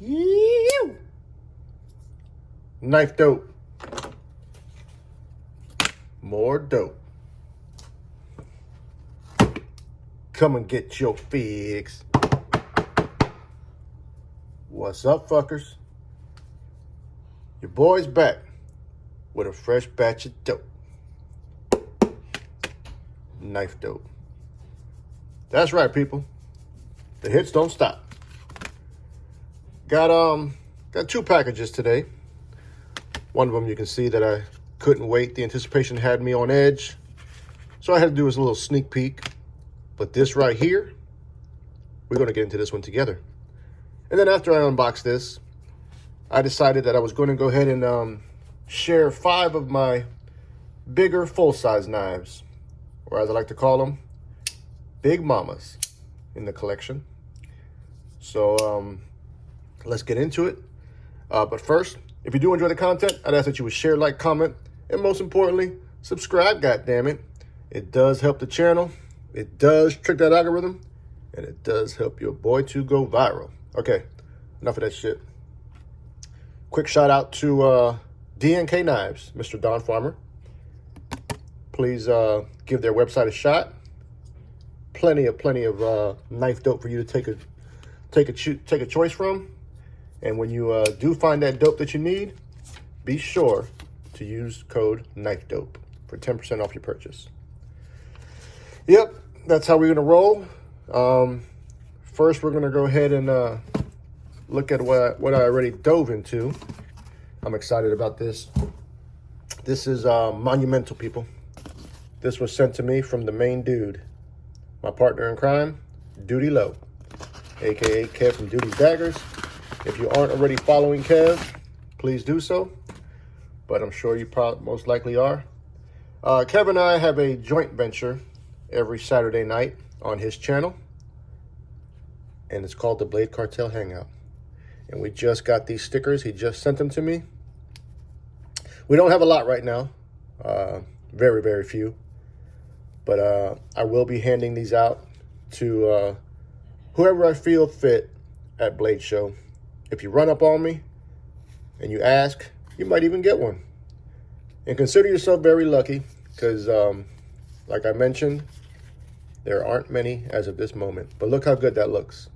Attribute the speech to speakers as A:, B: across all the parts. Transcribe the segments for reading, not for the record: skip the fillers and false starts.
A: You. KnifeDope. More dope. Come and get your fix. What's up, fuckers? Your boy's back with a fresh batch of dope. KnifeDope. That's right, people. The hits don't stop. Got two packages today. One of them you can see that I couldn't wait. The anticipation had me on edge. So I had to do a little sneak peek. But this right here, we're going to get into this one together. And then after I unboxed this, I decided that I was going to go ahead and share 5 of my bigger full-size knives, or as I like to call them, Big Mamas in the collection. So let's get into it. But first, if you do enjoy the content, I'd ask that you would share, like, comment, and most importantly, subscribe, goddammit. It does help the channel. It does trick that algorithm, and it does help your boy to go viral. Okay, enough of that shit. Quick shout out to D&K Knives, Mr. Don Farmer. Please give their website a shot. Plenty of knife dope for you to take a choice from. And when you do find that dope that you need, be sure to use code KnifeDope for 10% off your purchase. Yep, that's how we're gonna roll. First, we're gonna go ahead and look at what I already dove into. I'm excited about this. This is monumental, people. This was sent to me from the main dude, my partner in crime, Duty Low, aka Kev from Duty's Daggers. If you aren't already following Kev, please do so. But I'm sure you most likely are. Kev and I have a joint venture every Saturday night on his channel, and it's called the Thebladecartel Hangout. And we just got these stickers. He just sent them to me. We don't have a lot right now, very, very few, but I will be handing these out to whoever I feel fit at Blade Show. If you run up on me and you ask, you might even get one. And consider yourself very lucky because, like I mentioned, there aren't many as of this moment. But look how good that looks.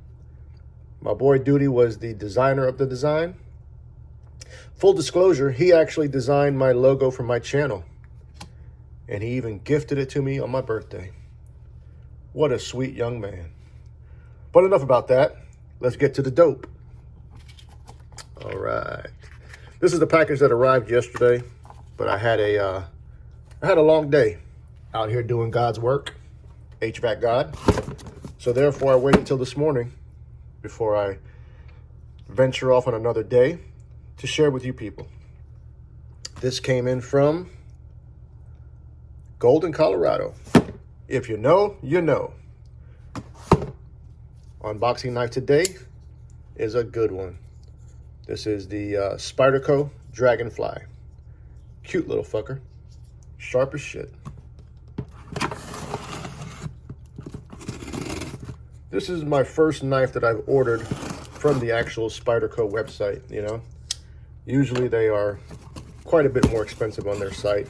A: My boy Duty was the designer of the design. Full disclosure, he actually designed my logo for my channel. And he even gifted it to me on my birthday. What a sweet young man. But enough about that. Let's get to the dope. All right. This is the package that arrived yesterday, but I had a long day out here doing God's work, HVAC God. So therefore, I waited until this morning before I venture off on another day to share with you people. This came in from Golden, Colorado. If you know, you know. Unboxing knife today is a good one. This is the Spyderco Dragonfly. Cute little fucker. Sharp as shit. This is my first knife that I've ordered from the actual Spyderco website, you know. Usually they are quite a bit more expensive on their site,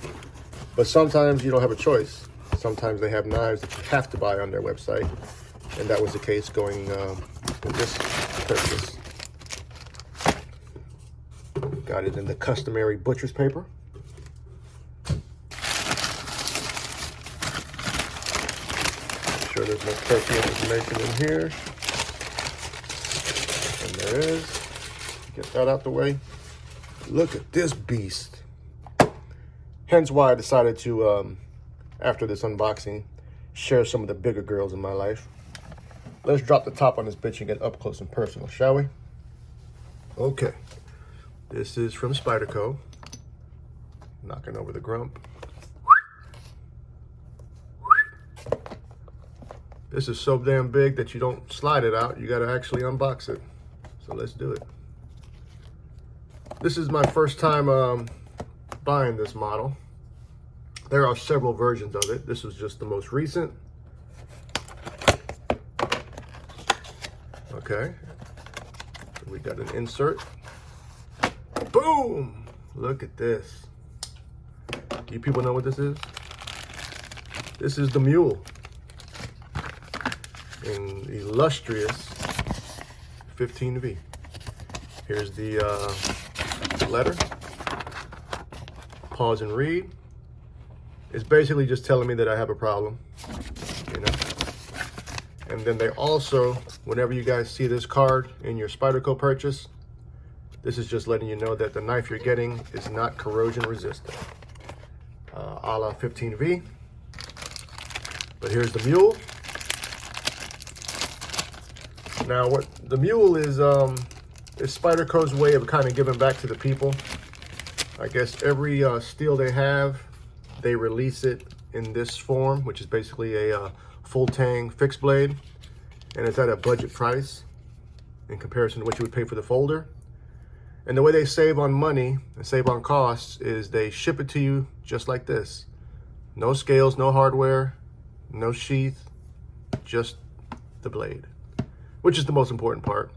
A: but sometimes you don't have a choice. Sometimes they have knives that you have to buy on their website, and that was the case going with this purchase. Got it in the customary butcher's paper. Make sure there's no personal information in here. And there is. Get that out the way. Look at this beast. Hence why I decided to, after this unboxing, share some of the bigger girls in my life. Let's drop the top on this bitch and get up close and personal, shall we? Okay. This is from Spyderco. Knocking over the grump. This is so damn big that you don't slide it out. You got to actually unbox it. So let's do it. This is my first time buying this model. There are several versions of it. This was just the most recent. Okay. We got an insert. Boom! Look at this. You people know what this is? This is the Mule in illustrious 15V. Here's the letter. Pause and read. It's basically just telling me that I have a problem, you know. And then they also, whenever you guys see this card in your Spyderco purchase, this is just letting you know that the knife you're getting is not corrosion resistant, a la 15V. But here's the Mule. Now, what the Mule is Spyderco's way of kind of giving back to the people. I guess every steel they have, they release it in this form, which is basically a full tang fixed blade, and it's at a budget price in comparison to what you would pay for the folder. And the way they save on money and save on costs is they ship it to you just like this. No scales, no hardware, no sheath, just the blade, which is the most important part.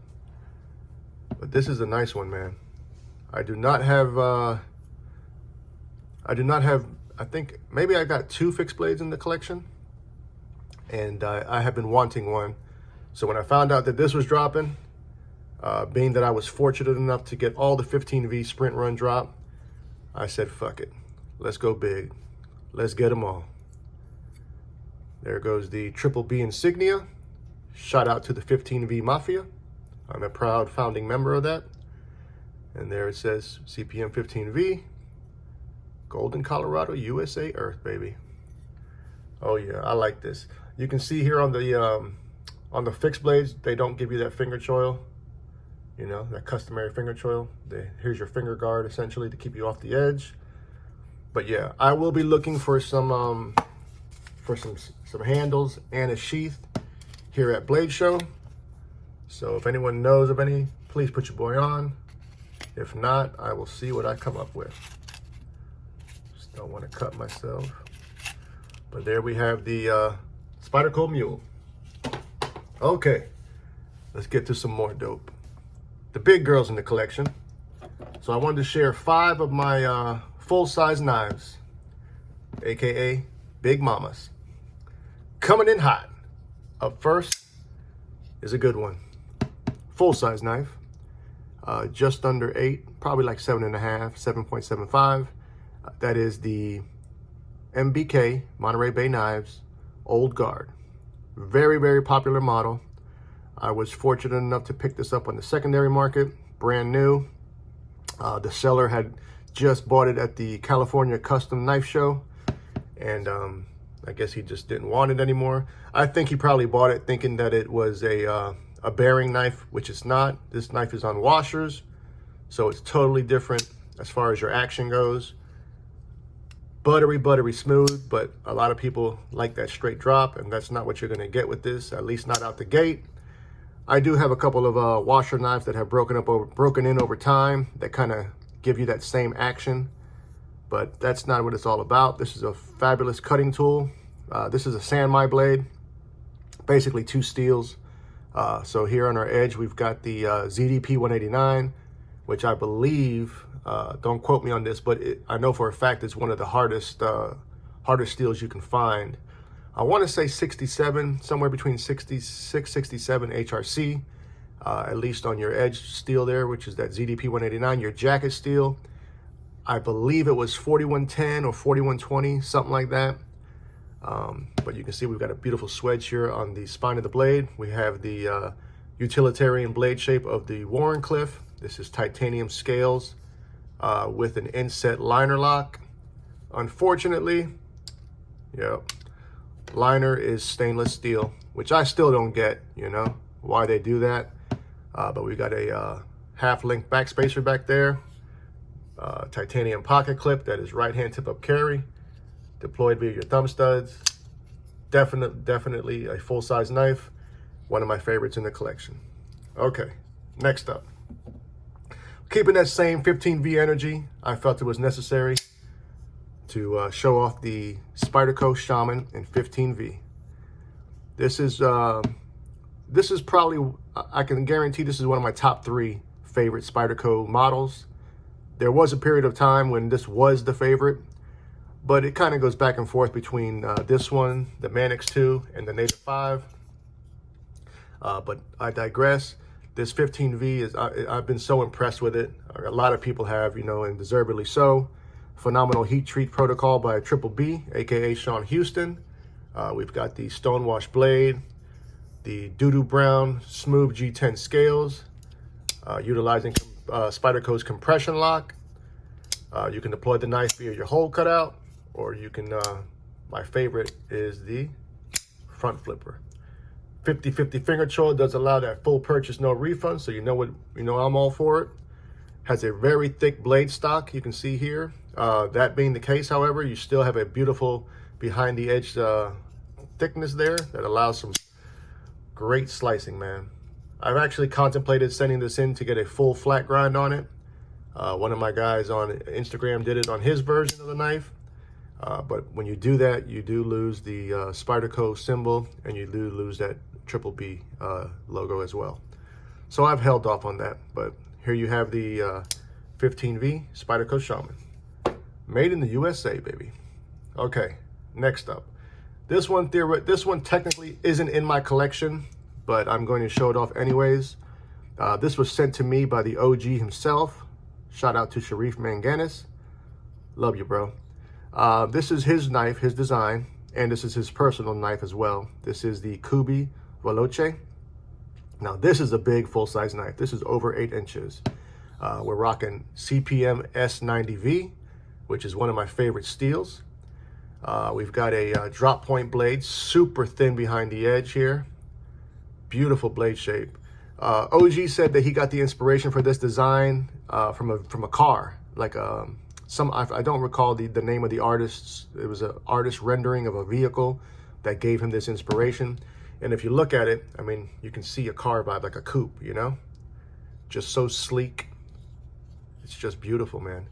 A: But this is a nice one, man. I do not have, I think maybe I got 2 fixed blades in the collection, and I have been wanting one. So when I found out that this was dropping, being that I was fortunate enough to get all the 15V sprint run drop, I said, fuck it, let's go big. Let's get them all. There goes the Triple B insignia. Shout out to the 15V Mafia. I'm a proud founding member of that. And there it says CPM 15V, Golden, Colorado, USA, Earth, baby. Oh yeah, I like this. You can see here on the fixed blades, they don't give you that finger choil, you know, that customary finger choil. Here's your finger guard, essentially, to keep you off the edge. But yeah, I will be looking for some handles and a sheath here at Blade Show. So if anyone knows of any, please put your boy on. If not, I will see what I come up with. Just don't want to cut myself. But there we have the Spyderco Mule. Okay, let's get to some more dope. The big girls in the collection. So I wanted to share 5 of my full-size knives, AKA Big Mamas. Coming in hot. Up first is a good one. Full-size knife. Just under 8, probably like 7.5, 7.75. That is the MBK, Monterey Bay Knives, Old Guard. Very, very popular model. I was fortunate enough to pick this up on the secondary market, brand new. The seller had just bought it at the California Custom Knife Show, and I guess he just didn't want it anymore. I think he probably bought it thinking that it was a bearing knife, which it's not. This knife is on washers, so it's totally different as far as your action goes. Buttery smooth, but a lot of people like that straight drop, and that's not what you're going to get with this, at least not out the gate. I do have a couple of washer knives that have broken in over time that kind of give you that same action, but that's not what it's all about. This is a fabulous cutting tool. This is a Sanmai blade, basically 2 steels. So here on our edge, we've got the ZDP 189, which I believe, don't quote me on this, but I know for a fact it's one of the hardest steels you can find. I want to say 67, somewhere between 66, 67 HRC, at least on your edge steel there, which is that ZDP 189, your jacket steel. I believe it was 4110 or 4120, something like that. But you can see we've got a beautiful swedge here on the spine of the blade. We have the utilitarian blade shape of the Warrenclyffe. This is titanium scales with an inset liner lock. Unfortunately, liner is stainless steel, which I still don't get, you know, why they do that. But we got a half-length back spacer back there, titanium pocket clip that is right-hand tip-up carry, deployed via your thumb studs. Definitely a full-size knife. One of my favorites in the collection. Okay, next up. Keeping that same 15V energy, I felt it was necessary to show off the Spyderco Shaman in 15V. This is probably, I can guarantee this is one of my top 3 favorite Spyderco models. There was a period of time when this was the favorite, but it kind of goes back and forth between this one, the Manix 2, and the Native 5. But I digress. This 15V is, I've been so impressed with it. A lot of people have, you know, and deservedly so. Phenomenal heat treat protocol by Triple B, aka Sean Houston. We've got the Stonewash blade, the doo-doo brown smooth G10 scales, utilizing Spyderco's compression lock. You can deploy the knife via your hole cutout, or you can, my favorite is the front flipper. 50/50 finger choil does allow that full purchase, no refund, so you know I'm all for it. Has a very thick blade stock, you can see here. That being the case, however, you still have a beautiful behind the edge thickness there that allows some great slicing, man. I've actually contemplated sending this in to get a full flat grind on it. One of my guys on Instagram did it on his version of the knife. But when you do that, you do lose the Spyderco symbol, and you do lose that Triple B logo as well. So I've held off on that, but here you have the 15V Spyderco Shaman. Made in the USA, baby. Okay, next up. This one technically isn't in my collection, but I'm going to show it off anyways. This was sent to me by the OG himself. Shout out to Sharif Manganis. Love you, bro. This is his knife, his design, and this is his personal knife as well. This is the Kubi Veloce. Now, this is a big full-size knife. This is over 8 inches. We're rocking CPM S90V, which is one of my favorite steels. We've got a drop point blade, super thin behind the edge here. Beautiful blade shape. OG said that he got the inspiration for this design from a car, like I don't recall the name of the artist. It was an artist rendering of a vehicle that gave him this inspiration. And if you look at it, I mean, you can see a car vibe, like a coupe, you know? Just so sleek. It's just beautiful, man.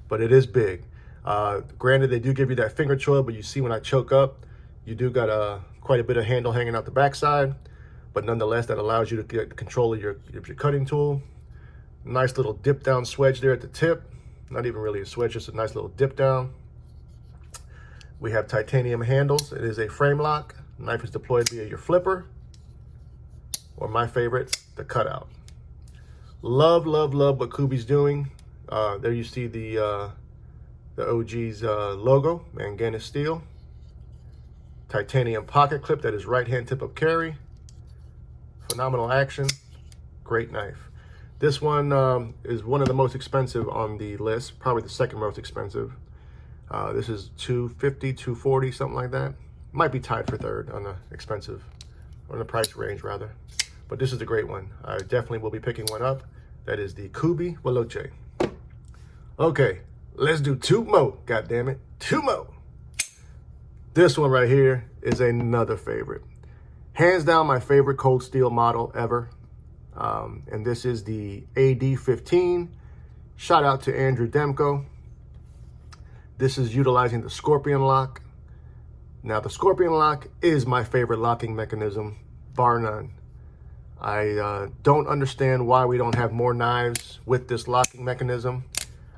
A: But it is big. Granted, they do give you that finger choil, but you see when I choke up, you do got quite a bit of handle hanging out the backside. But nonetheless, that allows you to get control of your cutting tool. Nice little dip down swedge there at the tip. Not even really a swedge, just a nice little dip down. We have titanium handles. It is a frame lock. Knife is deployed via your flipper, or my favorite, the cutout. Love, love, love what Kubi's doing. There you see the OG's logo, Manganis steel. Titanium pocket clip that is right-hand tip of carry. Phenomenal action, great knife. This one is one of the most expensive on the list, probably the second most expensive. This is $250, $240, something like that. Might be tied for third on the expensive, on the price range rather. But this is a great one. I definitely will be picking one up. That is the Kubi Veloce. Okay, let's do 2 more, goddammit, 2 more. This one right here is another favorite. Hands down my favorite cold steel model ever. And this is the AD15. Shout out to Andrew Demko. This is utilizing the Scorpion lock. Now, the Scorpion lock is my favorite locking mechanism, bar none. I don't understand why we don't have more knives with this locking mechanism.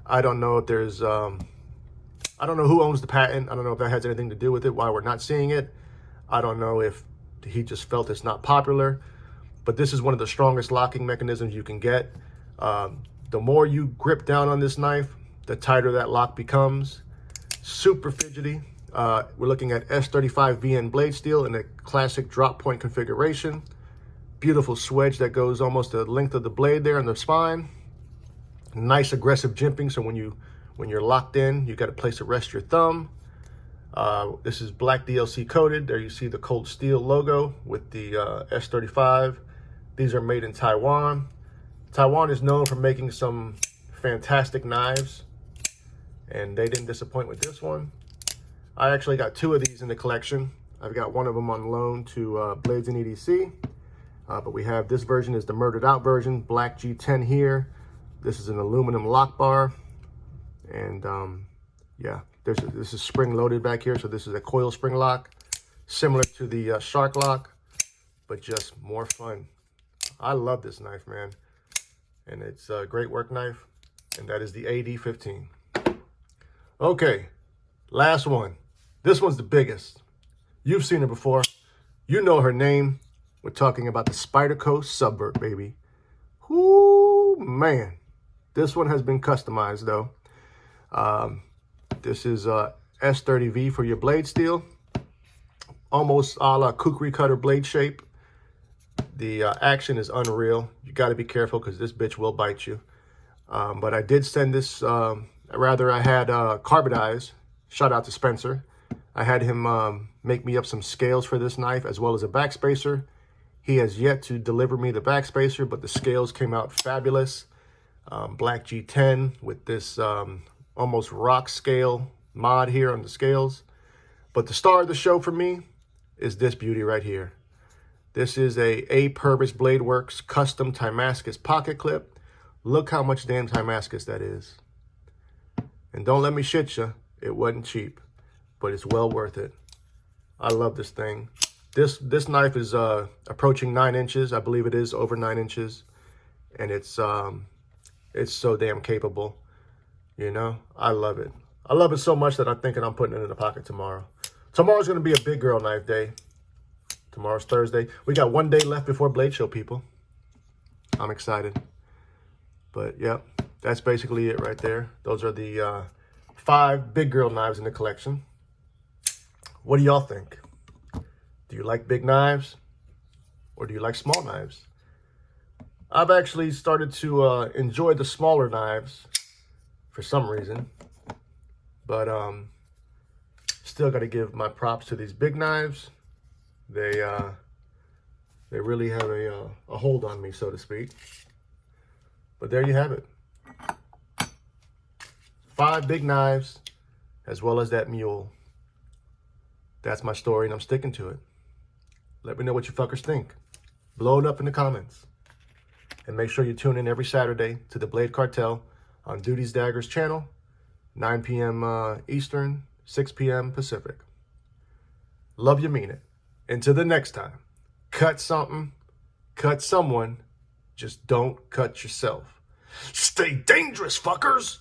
A: I don't know if there's, I don't know who owns the patent. I don't know if that has anything to do with it, why we're not seeing it. I don't know if he just felt it's not popular. But this is one of the strongest locking mechanisms you can get. The more you grip down on this knife, the tighter that lock becomes. Super fidgety. We're looking at S35 VN blade steel in a classic drop point configuration. Beautiful swedge that goes almost the length of the blade there on the spine. Nice aggressive jimping, so when you're locked in, you got a place to rest your thumb. This is black DLC coated. There you see the cold steel logo with the S35. These are made in Taiwan. Taiwan is known for making some fantastic knives, and they didn't disappoint with this one. I actually got 2 of these in the collection. I've got one of them on loan to Blades and EDC, but we have this version is the murdered out version, black G10 here. This is an aluminum lock bar, and yeah, this is spring loaded back here, so this is a coil spring lock, similar to the shark lock, but just more fun. I love this knife, man. And it's a great work knife. And that is the AD-15. Okay, last one. This one's the biggest. You've seen her before. You know her name. We're talking about the Spyderco Suburb, baby. Whoo, man. This one has been customized, though. This is S30V for your blade steel. Almost a la kukri cutter blade shape. The action is unreal. You got to be careful because this bitch will bite you. But I did send this, I had Carbonized. Shout out to Spencer. I had him make me up some scales for this knife as well as a backspacer. He has yet to deliver me the backspacer, but the scales came out fabulous. Black G10 with this almost rock scale mod here on the scales. But the star of the show for me is this beauty right here. This is a Purvis Blade Works custom Damascus pocket clip. Look how much damn Damascus that is. And don't let me shit you, it wasn't cheap, but it's well worth it. I love this thing. This knife is approaching 9 inches. I believe it is over 9 inches. And it's so damn capable. You know, I love it. I love it so much that I'm thinking I'm putting it in the pocket tomorrow. Tomorrow's going to be a big girl knife day. Tomorrow's Thursday. We got 1 day left before Blade Show, people. I'm excited. But, yep, that's basically it right there. Those are the 5 big girl knives in the collection. What do y'all think? Do you like big knives? Or do you like small knives? I've actually started to enjoy the smaller knives for some reason. But still got to give my props to these big knives. They really have a hold on me, so to speak. But there you have it. 5 big knives, as well as that mule. That's my story, and I'm sticking to it. Let me know what you fuckers think. Blow it up in the comments. And make sure you tune in every Saturday to the Blade Cartel on Duty's Daggers channel, 9 p.m. Eastern, 6 p.m. Pacific. Love you, mean it. Until the next time, cut something, cut someone, just don't cut yourself. Stay dangerous, fuckers!